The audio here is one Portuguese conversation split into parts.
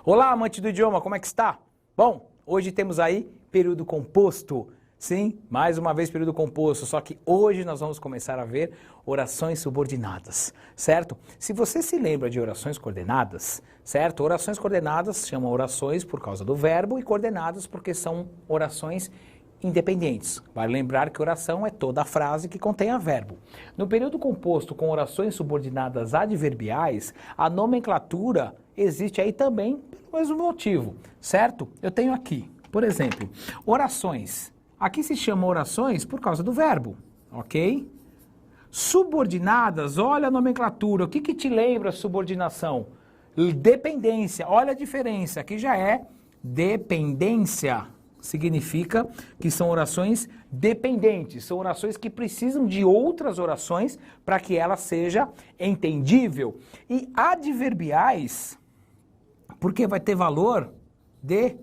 Olá, amante do idioma, como é que está? Bom, hoje temos aí período composto. Sim, mais uma vez período composto, só que hoje nós vamos começar a ver orações subordinadas, certo? Se você se lembra de orações coordenadas, certo? Orações coordenadas chamam orações por causa do verbo e coordenadas porque são orações independentes. Vale lembrar que oração é toda a frase que contém a verbo. No período composto com orações subordinadas adverbiais, a nomenclatura existe aí também pelo mesmo motivo, certo? Eu tenho aqui, por exemplo, orações. Aqui se chama orações por causa do verbo, ok? Subordinadas, olha a nomenclatura. O que te lembra subordinação? Dependência, olha a diferença. Aqui já é dependência. Significa que são orações dependentes, são orações que precisam de outras orações para que ela seja entendível. E adverbiais, porque vai ter valor de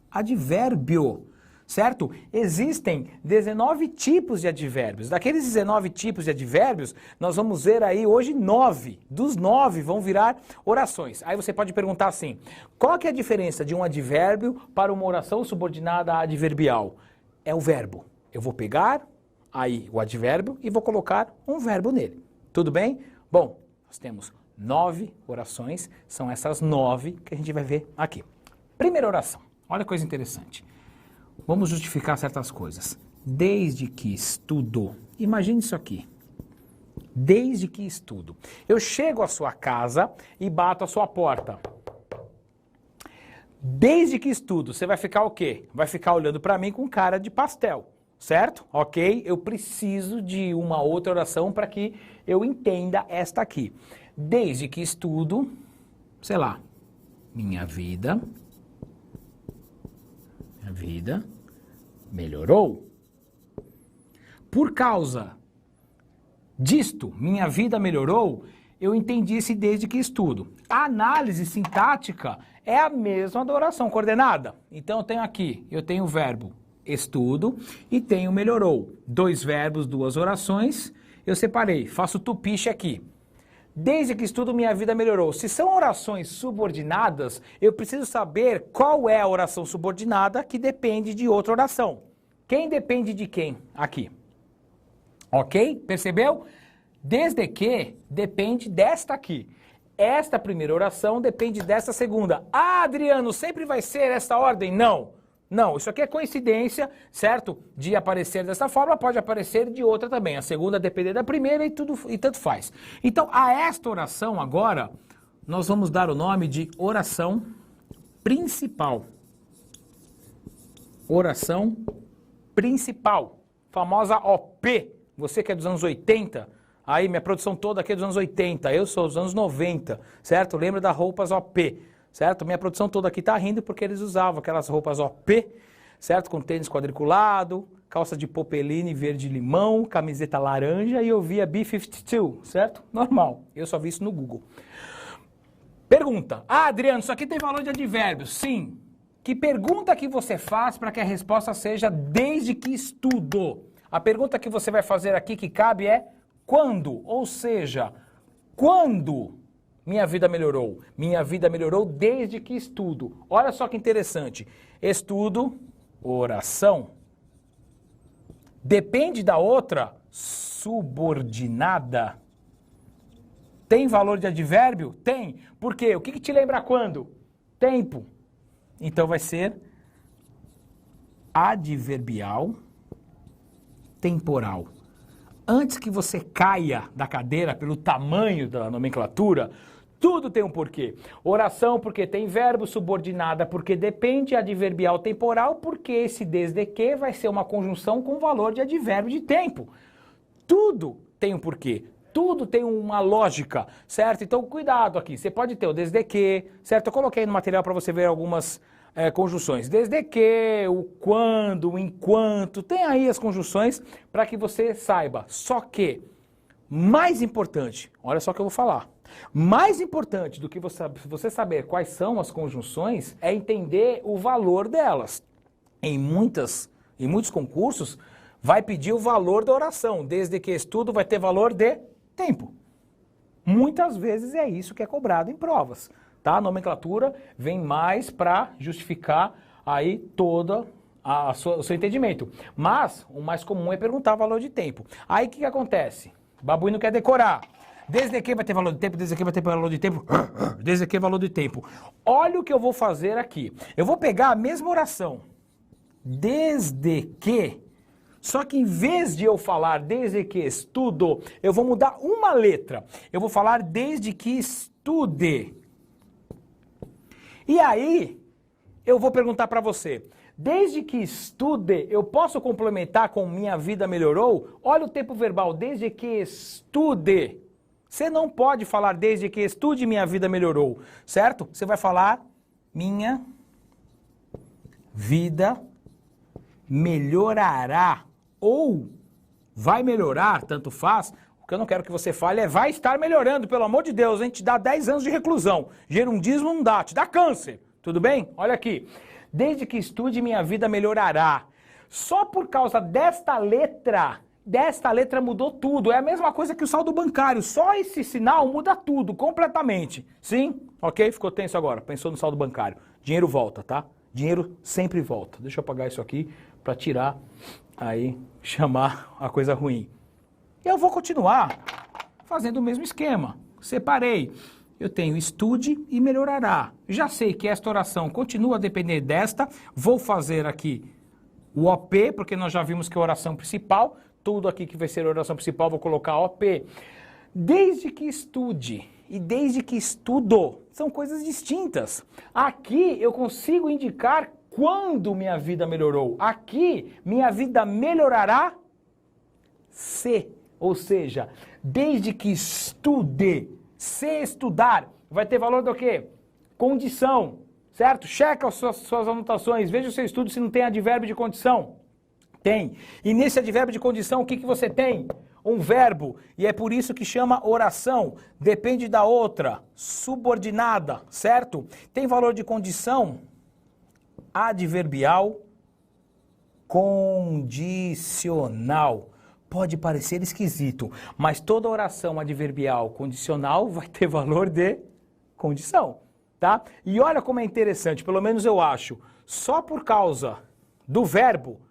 advérbio, certo? Existem 19 tipos de advérbios. Daqueles 19 tipos de advérbios, nós vamos ver aí hoje 9. Dos 9 vão virar orações. Aí você pode perguntar assim, qual que é a diferença de um advérbio para uma oração subordinada adverbial? É o verbo. Eu vou pegar aí o advérbio e vou colocar um verbo nele. Tudo bem? Bom, nós temos 9 orações, são essas 9 que a gente vai ver aqui. Primeira oração, olha que coisa interessante. Vamos justificar certas coisas. Desde que estudo. Imagine isso aqui. Desde que estudo. Eu chego à sua casa e bato a sua porta. Desde que estudo, você vai ficar o quê? Vai ficar olhando para mim com cara de pastel, certo? Ok? Eu preciso de uma outra oração para que eu entenda esta aqui. Desde que estudo, sei lá, minha vida melhorou. Por causa disto, minha vida melhorou, eu entendi esse desde que estudo. A análise sintática é a mesma da oração coordenada. Então eu tenho o verbo estudo e tenho melhorou. 2 verbos, 2 orações, eu separei, faço tupiche aqui. Desde que estudo, minha vida melhorou. Se são orações subordinadas, eu preciso saber qual é a oração subordinada que depende de outra oração. Quem depende de quem? Aqui. Ok? Percebeu? Desde que depende desta aqui. Esta primeira oração depende desta segunda. Ah, Adriano, sempre vai ser essa ordem? Não. Não, isso aqui é coincidência, certo? De aparecer dessa forma, pode aparecer de outra também. A segunda depender da primeira e tanto faz. Então, a esta oração agora, nós vamos dar o nome de oração principal. Oração principal. Famosa OP. Você que é dos anos 80, aí minha produção toda aqui é dos anos 80, eu sou dos anos 90, certo? Lembra das roupas OP. Certo? Minha produção toda aqui tá rindo porque eles usavam aquelas roupas OP, certo? Com tênis quadriculado, calça de popeline verde-limão, camiseta laranja e eu via B-52, certo? Normal. Eu só vi isso no Google. Pergunta. Ah, Adriano, isso aqui tem valor de advérbio? Sim. Que pergunta que você faz para que a resposta seja desde que estudo? A pergunta que você vai fazer aqui que cabe é quando? Ou seja, quando minha vida melhorou? Minha vida melhorou desde que estudo. Olha só que interessante. Estudo, oração. Depende da outra, subordinada. Tem valor de advérbio? Tem. Por quê? O que te lembra quando? Tempo. Então vai ser adverbial temporal. Antes que você caia da cadeira pelo tamanho da nomenclatura, tudo tem um porquê. Oração porque tem verbo, subordinada porque depende, adverbial temporal porque esse desde que vai ser uma conjunção com valor de advérbio de tempo. Tudo tem um porquê. Tudo tem uma lógica, certo? Então cuidado aqui, você pode ter o desde que, certo? Eu coloquei no material para você ver algumas conjunções. Desde que, o quando, o enquanto, tem aí as conjunções para que você saiba. Só que, mais importante, olha só o que eu vou falar. Mais importante do que você saber quais são as conjunções é entender o valor delas. Em muitos concursos vai pedir o valor da oração. Desde que estudo vai ter valor de tempo. Muitas vezes é isso que é cobrado em provas. tá? A nomenclatura vem mais para justificar aí todo o seu entendimento. Mas o mais comum é perguntar valor de tempo. Aí o que acontece? O babuíno quer decorar. Desde que vai ter valor de tempo, desde que vai ter valor de tempo, desde que valor de tempo. Olha o que eu vou fazer aqui. Eu vou pegar a mesma oração. Desde que, só que em vez de eu falar desde que estudo, eu vou mudar uma letra. Eu vou falar desde que estude. E aí, eu vou perguntar para você, desde que estude, eu posso complementar com minha vida melhorou? Olha o tempo verbal, desde que estude. Você não pode falar desde que estude minha vida melhorou, certo? Você vai falar minha vida melhorará ou vai melhorar, tanto faz. O que eu não quero que você fale é vai estar melhorando, pelo amor de Deus, a gente dá 10 anos de reclusão. Gerundismo não dá, te dá câncer, tudo bem? Olha aqui, desde que estude minha vida melhorará. Só por causa desta letra mudou tudo. É a mesma coisa que o saldo bancário. Só esse sinal muda tudo, completamente. Sim? Ok? Ficou tenso agora. Pensou no saldo bancário. Dinheiro volta, tá? Dinheiro sempre volta. Deixa eu apagar isso aqui para tirar, aí, chamar a coisa ruim. Eu vou continuar fazendo o mesmo esquema. Separei. Eu tenho estude e melhorará. Já sei que esta oração continua a depender desta. Vou fazer aqui o OP, porque nós já vimos que é a oração principal. Tudo aqui que vai ser a oração principal, vou colocar OP. Desde que estude e desde que estudo, são coisas distintas. Aqui eu consigo indicar quando minha vida melhorou. Aqui, minha vida melhorará se. Ou seja, desde que estude, se estudar, vai ter valor do quê? Condição, certo? Checa as suas anotações, veja o seu estudo se não tem advérbio de condição. Tem. E nesse advérbio de condição, o que você tem? Um verbo. E é por isso que chama oração. Depende da outra. Subordinada, certo? Tem valor de condição adverbial condicional. Pode parecer esquisito, mas toda oração adverbial condicional vai ter valor de condição, tá? E olha como é interessante, pelo menos eu acho, só por causa do verbo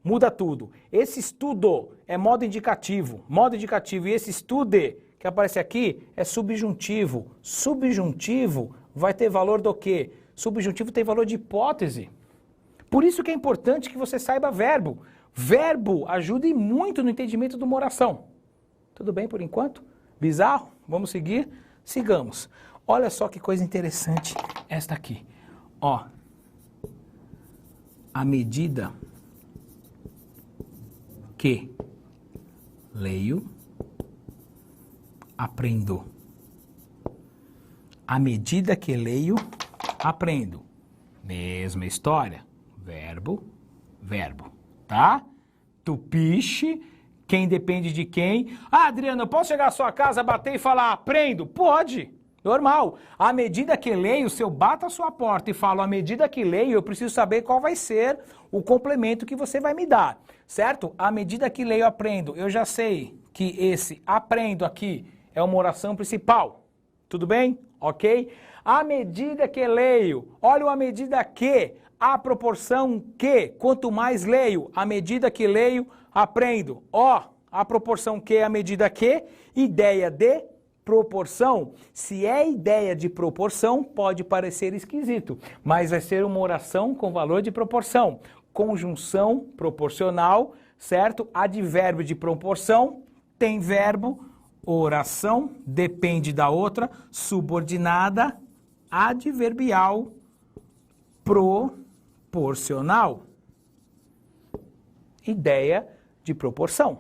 muda tudo. Esse estudo é modo indicativo, e esse estude que aparece aqui é subjuntivo. Subjuntivo vai ter valor do quê? Subjuntivo tem valor de hipótese. Por isso que é importante que você saiba verbo. Verbo ajuda e muito no entendimento de uma oração. Tudo bem por enquanto? Bizarro? Vamos seguir? Sigamos. Olha só que coisa interessante esta aqui. Ó, à medida que leio, aprendo. À medida que leio, aprendo. Mesma história. Verbo, verbo. Tá? Tupiche, quem depende de quem. Ah, Adriano, eu posso chegar à sua casa, bater e falar aprendo? Pode. Normal. À medida que leio, se eu bato a sua porta e falo à medida que leio, eu preciso saber qual vai ser o complemento que você vai me dar, certo? À medida que leio, aprendo. Eu já sei que esse aprendo aqui é uma oração principal. Tudo bem? Ok? À medida que leio, olha o à medida que, a proporção que, quanto mais leio, à medida que leio, aprendo. Ó, a proporção que, à medida que, ideia de proporção. Se é ideia de proporção, pode parecer esquisito, mas vai ser uma oração com valor de proporção. Conjunção proporcional, certo? Advérbio de proporção, tem verbo, oração, depende da outra, subordinada, adverbial, proporcional. Ideia de proporção,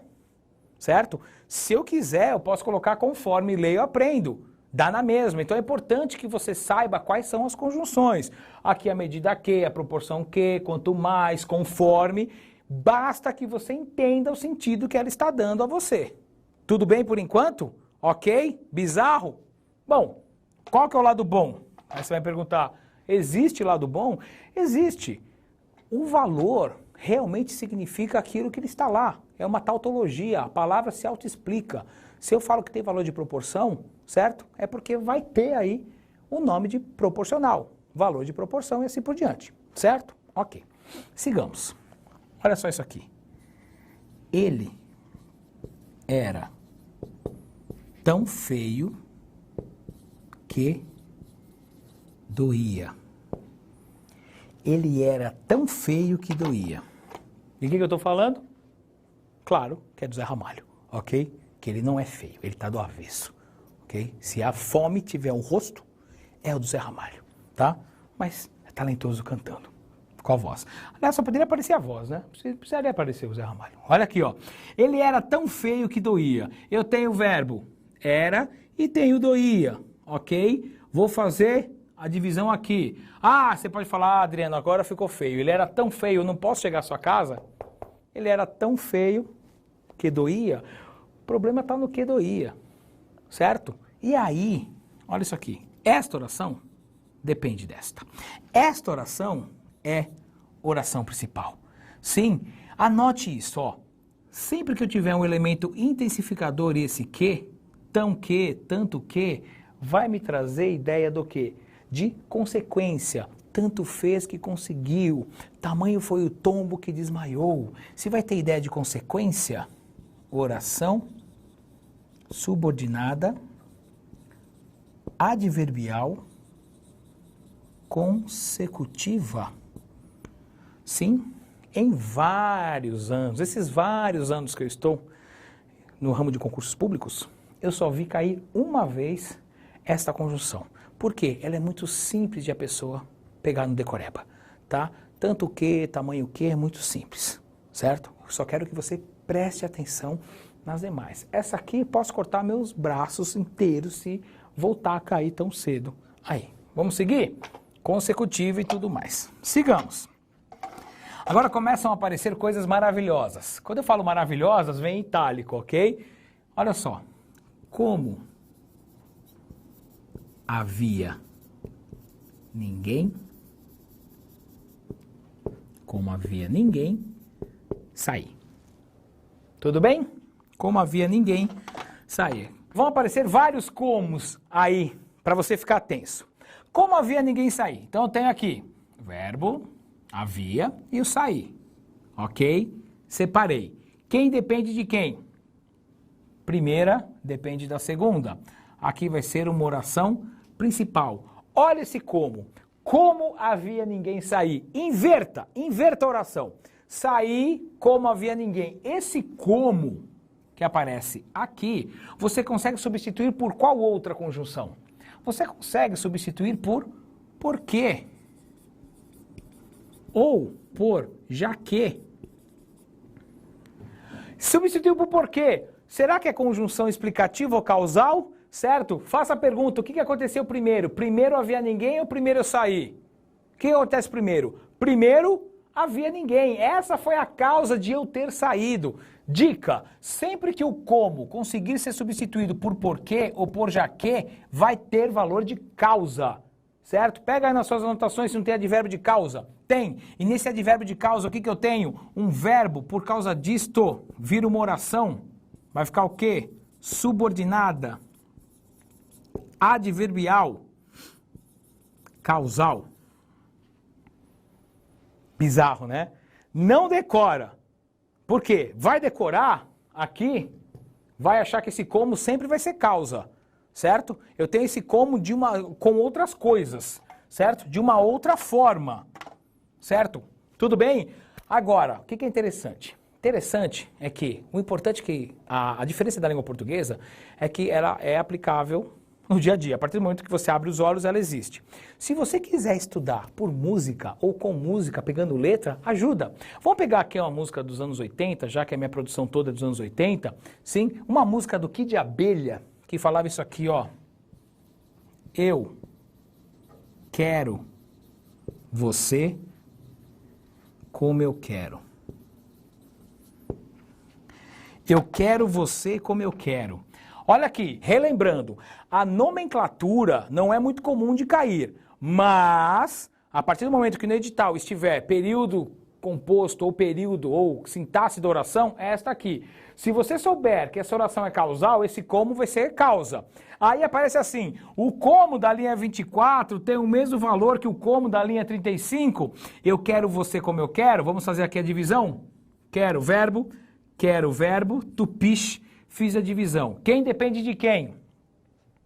certo? Se eu quiser, eu posso colocar conforme leio, aprendo. Dá na mesma. Então é importante que você saiba quais são as conjunções. Aqui a medida que, a proporção que, quanto mais, conforme. Basta que você entenda o sentido que ela está dando a você. Tudo bem por enquanto? Ok? Bizarro? Bom, qual que é o lado bom? Aí você vai perguntar, existe lado bom? Existe. O valor realmente significa aquilo que ele está lá. É uma tautologia, a palavra se autoexplica. Se eu falo que tem valor de proporção, certo? É porque vai ter aí o nome de proporcional, valor de proporção e assim por diante, certo? Ok. Sigamos. Olha só isso aqui. Ele era tão feio que doía. Ele era tão feio que doía. De que eu estou falando? Claro, que é do Zé Ramalho, ok? Que ele não é feio, ele está do avesso, ok? Se a fome tiver o rosto, é o do Zé Ramalho, tá? Mas é talentoso cantando, com a voz. Aliás, só poderia aparecer a voz, né? Precisaria aparecer o Zé Ramalho. Olha aqui, ó. Ele era tão feio que doía. Eu tenho o verbo era e tenho doía, ok? Vou fazer a divisão aqui. Ah, você pode falar, Adriano, agora ficou feio. Ele era tão feio, eu não posso chegar à sua casa? Ele era tão feio que doía. O problema está no que doía, certo? E aí, olha isso aqui. Esta oração depende desta. Esta oração é oração principal. Sim, anote isso, ó. Sempre que eu tiver um elemento intensificador e esse que, tão que, tanto que, vai me trazer ideia do quê? De consequência. Tanto fez que conseguiu. Tamanho foi o tombo que desmaiou. Se vai ter ideia de consequência, oração subordinada, adverbial, consecutiva. Sim, em vários anos, esses vários anos que eu estou no ramo de concursos públicos, eu só vi cair uma vez esta conjunção. Por quê? Ela é muito simples de a pessoa pegar no decoreba, tá? Tanto que, tamanho que, é muito simples, certo? Eu só quero que você preste atenção nas demais. Essa aqui, posso cortar meus braços inteiros se voltar a cair tão cedo. Aí, vamos seguir? Consecutivo e tudo mais. Sigamos. Agora começam a aparecer coisas maravilhosas. Quando eu falo maravilhosas, vem em itálico, ok? Olha só. Como havia ninguém, sair. Tudo bem? Como havia ninguém, sair. Vão aparecer vários comos aí, para você ficar tenso. Como havia ninguém sair? Então eu tenho aqui o verbo, havia e o sair. Ok? Separei. Quem depende de quem? Primeira depende da segunda. Aqui vai ser uma oração principal. Olha esse como. Como havia ninguém sair. Inverta a oração. Sair como havia ninguém. Esse como que aparece aqui, você consegue substituir por qual outra conjunção? Você consegue substituir por porque. Ou por já que. Substituiu por porquê. Será que é conjunção explicativa ou causal? Certo? Faça a pergunta, o que aconteceu primeiro? Primeiro havia ninguém ou primeiro eu saí? O que acontece primeiro? Primeiro havia ninguém. Essa foi a causa de eu ter saído. Dica, sempre que o como conseguir ser substituído por porquê ou por já que, vai ter valor de causa. Certo? Pega aí nas suas anotações se não tem advérbio de causa. Tem. E nesse advérbio de causa, o que eu tenho? Um verbo, por causa disto, vira uma oração. Vai ficar o quê? Subordinada. Adverbial. Causal. Bizarro, né? Não decora. Por quê? Vai decorar aqui, vai achar que esse como sempre vai ser causa. Certo? Eu tenho esse como com outras coisas, certo? De uma outra forma, certo? Tudo bem? Agora, o que é interessante? Interessante é que, o importante é que a diferença da língua portuguesa é que ela é aplicável no dia a dia. A partir do momento que você abre os olhos, ela existe. Se você quiser estudar por música ou com música, pegando letra, ajuda. Vamos pegar aqui uma música dos anos 80, já que a minha produção toda é dos anos 80, sim? Uma música do Kid Abelha, que falava isso aqui, ó. Eu quero você como eu quero. Eu quero você como eu quero. Olha aqui, relembrando, a nomenclatura não é muito comum de cair, mas a partir do momento que no edital estiver período composto, ou período, ou sintaxe da oração, é esta aqui. Se você souber que essa oração é causal, esse como vai ser causa. Aí aparece assim, o como da linha 24 tem o mesmo valor que o como da linha 35. Eu quero você como eu quero. Vamos fazer aqui a divisão? Quero verbo, tupish, fiz a divisão. Quem depende de quem?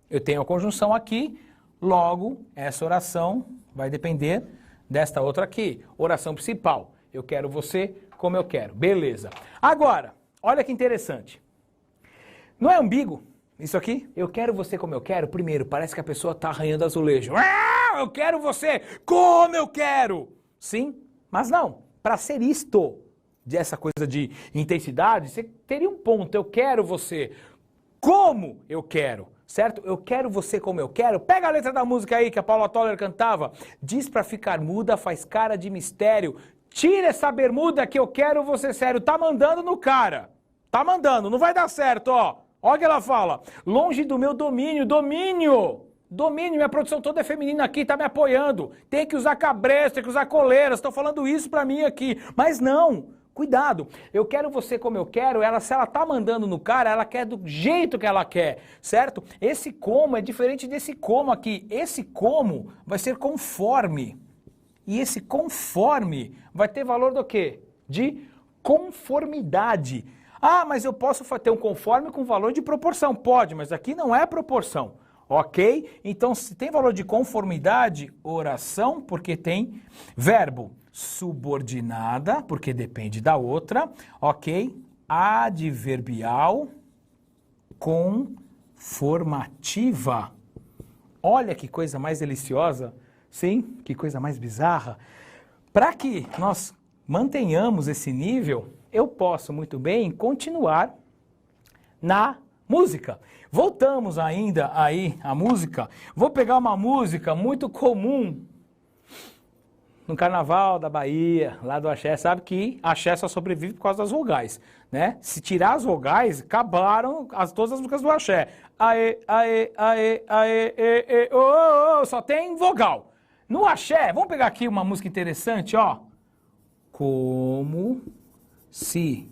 Eu tenho a conjunção aqui, logo essa oração vai depender desta outra aqui, oração principal. Eu quero você como eu quero. Beleza. Agora, olha que interessante. Não é ambíguo isso aqui? Eu quero você como eu quero. Primeiro, parece que a pessoa está arranhando azulejo. Ah, eu quero você como eu quero. Sim, mas não. Para ser isto, dessa coisa de intensidade, você teria um ponto. Eu quero você como eu quero. Certo? Eu quero você como eu quero. Pega a letra da música aí que a Paula Toller cantava. Diz pra ficar muda, faz cara de mistério. Tira essa bermuda que eu quero você sério. Tá mandando no cara. Tá mandando, não vai dar certo, ó. Olha o que ela fala. Longe do meu domínio. Domínio, minha produção toda é feminina aqui, tá me apoiando. Tem que usar cabresto, tem que usar coleiras. Estão falando isso pra mim aqui. Mas não. Cuidado, eu quero você como eu quero, se ela tá mandando no cara, ela quer do jeito que ela quer, certo? Esse como é diferente desse como aqui. Esse como vai ser conforme. E esse conforme vai ter valor do quê? De conformidade. Ah, mas eu posso ter um conforme com valor de proporção. Pode, mas aqui não é proporção. Ok? Então, se tem valor de conformidade, oração, porque tem verbo. Subordinada, porque depende da outra, ok? Adverbial, conformativa. Olha que coisa mais deliciosa, sim? Que coisa mais bizarra. Para que nós mantenhamos esse nível, eu posso muito bem continuar na música. Voltamos ainda aí à música. Vou pegar uma música muito comum no Carnaval da Bahia, lá do axé. Sabe que axé só sobrevive por causa das vogais, né? Se tirar as vogais, acabaram todas as músicas do axé. Aê, aê, aê, aê, aê, oh, oh, oh, só tem vogal. No axé, vamos pegar aqui uma música interessante, ó. Como se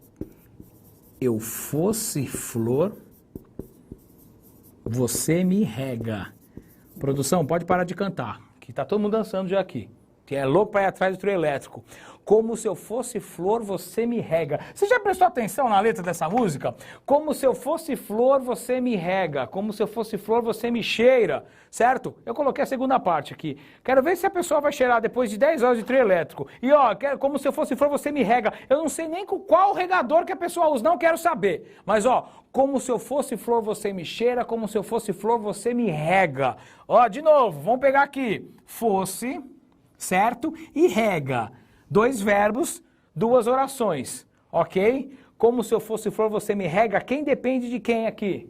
eu fosse flor, você me rega. Produção, pode parar de cantar, que tá todo mundo dançando já aqui. Que é louco para ir atrás do trio elétrico. Como se eu fosse flor, você me rega. Você já prestou atenção na letra dessa música? Como se eu fosse flor, você me rega. Como se eu fosse flor, você me cheira. Certo? Eu coloquei a segunda parte aqui. Quero ver se a pessoa vai cheirar depois de 10 horas de trio elétrico. E ó, como se eu fosse flor, você me rega. Eu não sei nem qual regador que a pessoa usa, não quero saber. Mas ó, como se eu fosse flor, você me cheira. Como se eu fosse flor, você me rega. Ó, de novo, vamos pegar aqui. Fosse... certo? E rega. 2 verbos, 2 orações, ok? Como se eu fosse flor, você me rega. Quem depende de quem aqui?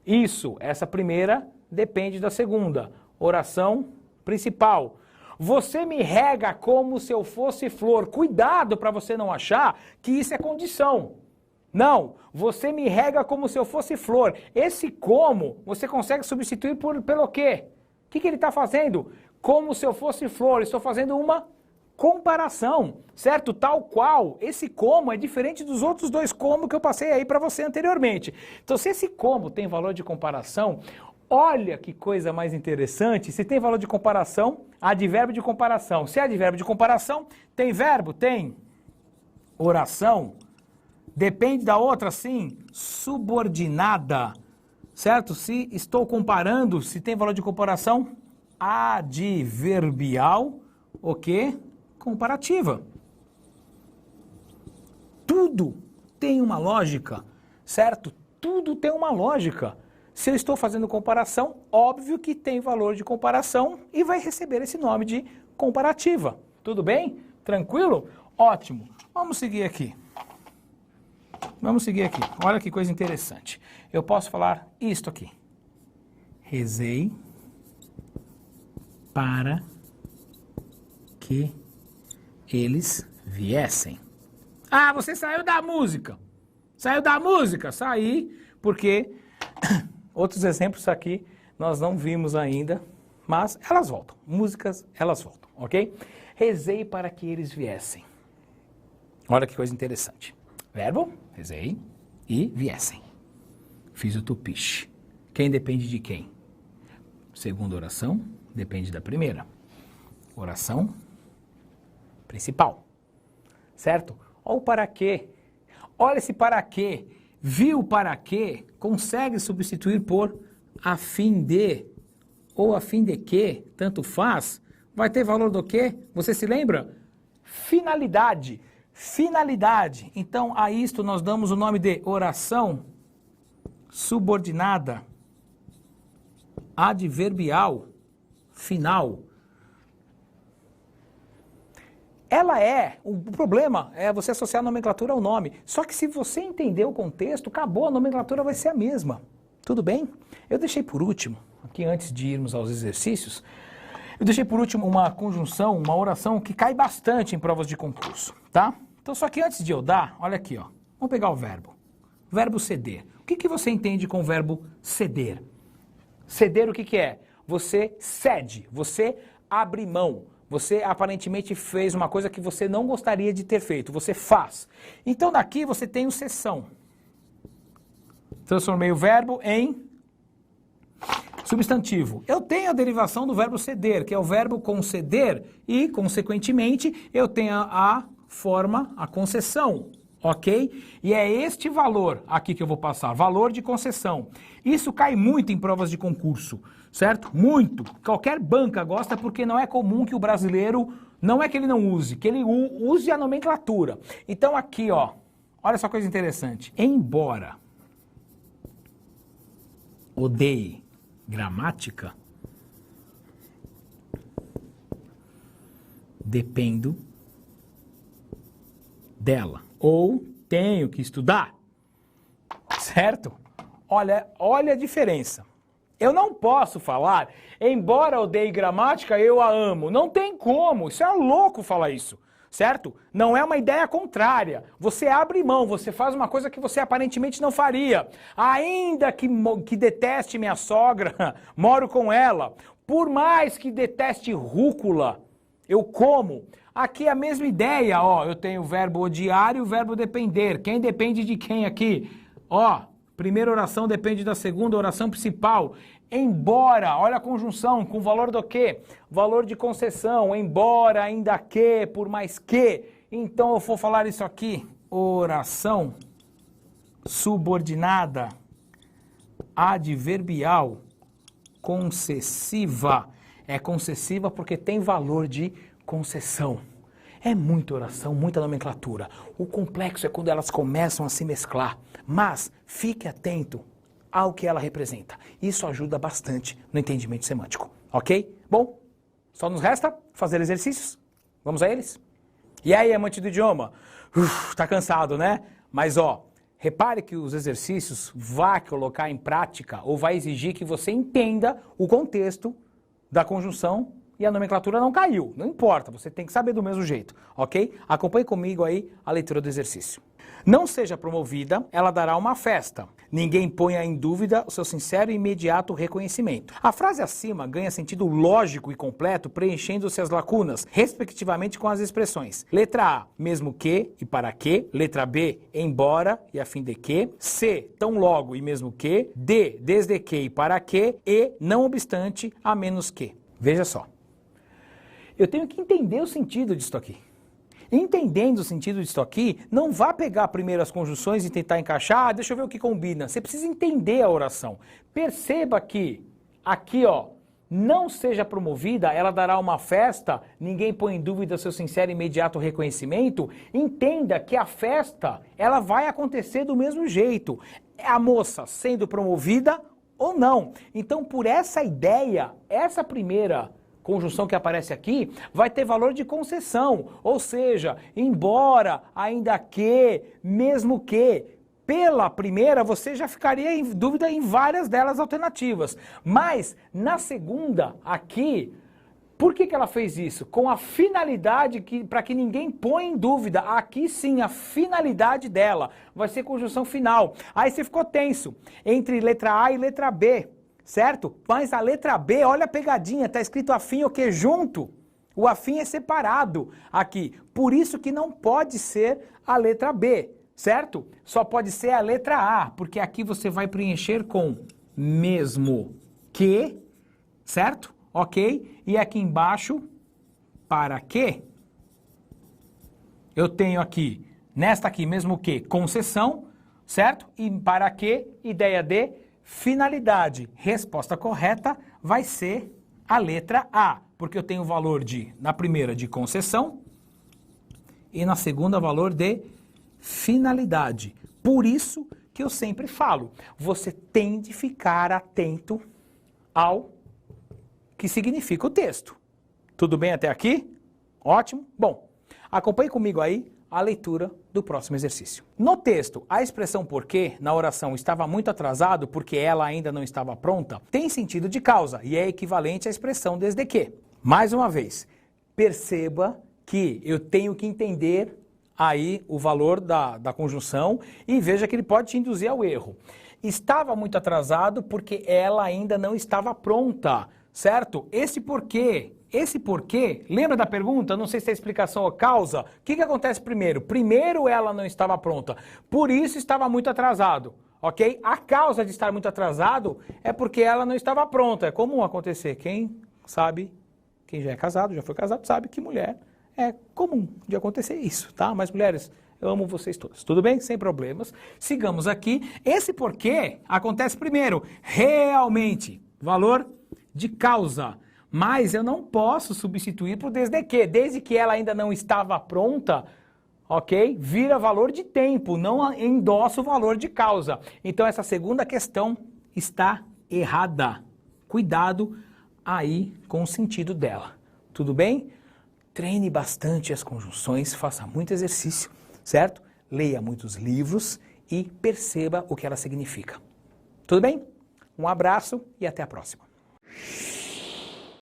Isso, essa primeira depende da segunda. Oração principal. Você me rega como se eu fosse flor. Cuidado para você não achar que isso é condição. Não, você me rega como se eu fosse flor. Esse como, você consegue substituir pelo quê? O que ele está fazendo? Como se eu fosse flor, estou fazendo uma comparação, certo? Tal qual, esse como é diferente dos outros 2 como que eu passei aí para você anteriormente. Então, se esse como tem valor de comparação, olha que coisa mais interessante, se tem valor de comparação, advérbio de comparação. Se é advérbio de comparação, tem verbo, tem oração, depende da outra, sim, subordinada, certo? Se estou comparando, se tem valor de comparação, adverbial, o quê? Comparativa. Tudo tem uma lógica, certo? Tudo tem uma lógica. Se eu estou fazendo comparação, óbvio que tem valor de comparação e vai receber esse nome de comparativa. Tudo bem? Tranquilo? Ótimo. Vamos seguir aqui. Vamos seguir aqui. Olha que coisa interessante. Eu posso falar isto aqui. Rezei para que eles viessem. Ah, você saiu da música. Saiu da música? Saí, porque outros exemplos aqui nós não vimos ainda, mas elas voltam. Músicas, elas voltam, ok? Rezei para que eles viessem. Olha que coisa interessante. Verbo, rezei, e viessem. Fiz o tupiche. Quem depende de quem? Segunda oração depende da primeira. Oração principal. Certo? Olha o para quê. Olha esse para quê. Viu para quê? Consegue substituir por a fim de ou a fim de que, tanto faz. Vai ter valor do quê? Você se lembra? Finalidade. Finalidade. Então, a isto nós damos o nome de oração subordinada adverbial final. Ela o problema é você associar a nomenclatura ao nome. Só que se você entender o contexto, acabou, a nomenclatura vai ser a mesma. Tudo bem? Eu deixei por último, aqui antes de irmos aos exercícios, eu deixei por último uma conjunção, uma oração que cai bastante em provas de concurso, tá? Então, só que antes de eu dar, olha aqui, ó. Vamos pegar o verbo. Verbo ceder. O que você entende com o verbo ceder? Ceder o que é? Você cede, você abre mão. Você aparentemente fez uma coisa que você não gostaria de ter feito, você faz. Então daqui você tem o cessão. Transformei o verbo em substantivo. Eu tenho a derivação do verbo ceder, que é o verbo conceder, e, consequentemente, eu tenho a forma, a concessão, ok? E é este valor aqui que eu vou passar, valor de concessão. Isso cai muito em provas de concurso, certo? Muito. Qualquer banca gosta porque não é comum que o brasileiro, não é que ele não use, que ele use a nomenclatura. Então aqui, ó, olha só coisa interessante. Embora odeie gramática, dependo dela. Ou tenho que estudar. Certo? Olha a diferença. Eu não posso falar, embora odeie gramática, eu a amo. Não tem como. Isso é louco falar isso. Certo? Não é uma ideia contrária. Você abre mão, você faz uma coisa que você aparentemente não faria. Ainda que deteste minha sogra, moro com ela. Por mais que deteste rúcula, eu como. Aqui é a mesma ideia, ó. Eu tenho o verbo odiar e o verbo depender. Quem depende de quem aqui? Ó, primeira oração depende da segunda oração principal. Embora, olha a conjunção, com valor do quê? Valor de concessão, embora, ainda que, por mais que. Então eu vou falar isso aqui. Oração subordinada adverbial concessiva. É concessiva porque tem valor de concessão. É muita oração, muita nomenclatura. O complexo é quando elas começam a se mesclar. Mas fique atento ao que ela representa. Isso ajuda bastante no entendimento semântico, ok? Bom, só nos resta fazer exercícios. Vamos a eles? E aí, amante do idioma? Tá cansado, né? Mas ó, repare que os exercícios vai colocar em prática ou vai exigir que você entenda o contexto da conjunção e a nomenclatura não caiu. Não importa, você tem que saber do mesmo jeito, ok? Acompanhe comigo aí a leitura do exercício. Não seja promovida, ela dará uma festa. Ninguém ponha em dúvida o seu sincero e imediato reconhecimento. A frase acima ganha sentido lógico e completo, preenchendo-se as lacunas, respectivamente com as expressões. Letra A, mesmo que e para que. Letra B, embora e a fim de que. C, tão logo e mesmo que. D, desde que e para que. E, não obstante, a menos que. Veja só. Eu tenho que entender o sentido disso aqui. Entendendo o sentido disso aqui, não vá pegar primeiro as conjunções e tentar encaixar, deixa eu ver o que combina. Você precisa entender a oração. Perceba que aqui, ó, não seja promovida, ela dará uma festa, ninguém põe em dúvida seu sincero e imediato reconhecimento. Entenda que a festa, ela vai acontecer do mesmo jeito. É a moça sendo promovida ou não. Então, por essa ideia, essa primeira conjunção que aparece aqui vai ter valor de concessão, ou seja, embora, ainda que, mesmo que. Pela primeira você já ficaria em dúvida em várias delas alternativas, mas na segunda aqui, por que ela fez isso? Com a finalidade para que ninguém ponha em dúvida, aqui sim a finalidade dela vai ser conjunção final. Aí você ficou tenso entre letra A e letra B. Certo? Mas a letra B, olha a pegadinha, tá escrito afim o que junto? O afim é separado aqui. Por isso que não pode ser a letra B, certo? Só pode ser a letra A, porque aqui você vai preencher com mesmo que, certo? Ok? E aqui embaixo, para que, eu tenho aqui, nesta aqui, mesmo que, concessão, certo? E para que, ideia de finalidade. Resposta correta vai ser a letra A, porque eu tenho o valor de, na primeira, de concessão e na segunda, valor de finalidade. Por isso que eu sempre falo, você tem de ficar atento ao que significa o texto. Tudo bem até aqui? Ótimo? Bom, acompanhe comigo aí a leitura do próximo exercício. No texto, a expressão porque na oração estava muito atrasado porque ela ainda não estava pronta, tem sentido de causa e é equivalente à expressão desde que. Mais uma vez, perceba que eu tenho que entender aí o valor da conjunção e veja que ele pode te induzir ao erro. Estava muito atrasado porque ela ainda não estava pronta, certo? Esse porquê, lembra da pergunta? Não sei se é explicação ou causa. O que acontece primeiro? Primeiro ela não estava pronta, por isso estava muito atrasado, ok? A causa de estar muito atrasado é porque ela não estava pronta. É comum acontecer. Quem sabe, quem já é casado, já foi casado, sabe que mulher é comum de acontecer isso, tá? Mas mulheres, eu amo vocês todas. Tudo bem? Sem problemas. Sigamos aqui. Esse porquê acontece primeiro. Realmente, valor de causa. Mas eu não posso substituir por desde que. Desde que ela ainda não estava pronta, ok? Vira valor de tempo, não endossa o valor de causa. Então essa segunda questão está errada. Cuidado aí com o sentido dela. Tudo bem? Treine bastante as conjunções, faça muito exercício, certo? Leia muitos livros e perceba o que ela significa. Tudo bem? Um abraço e até a próxima.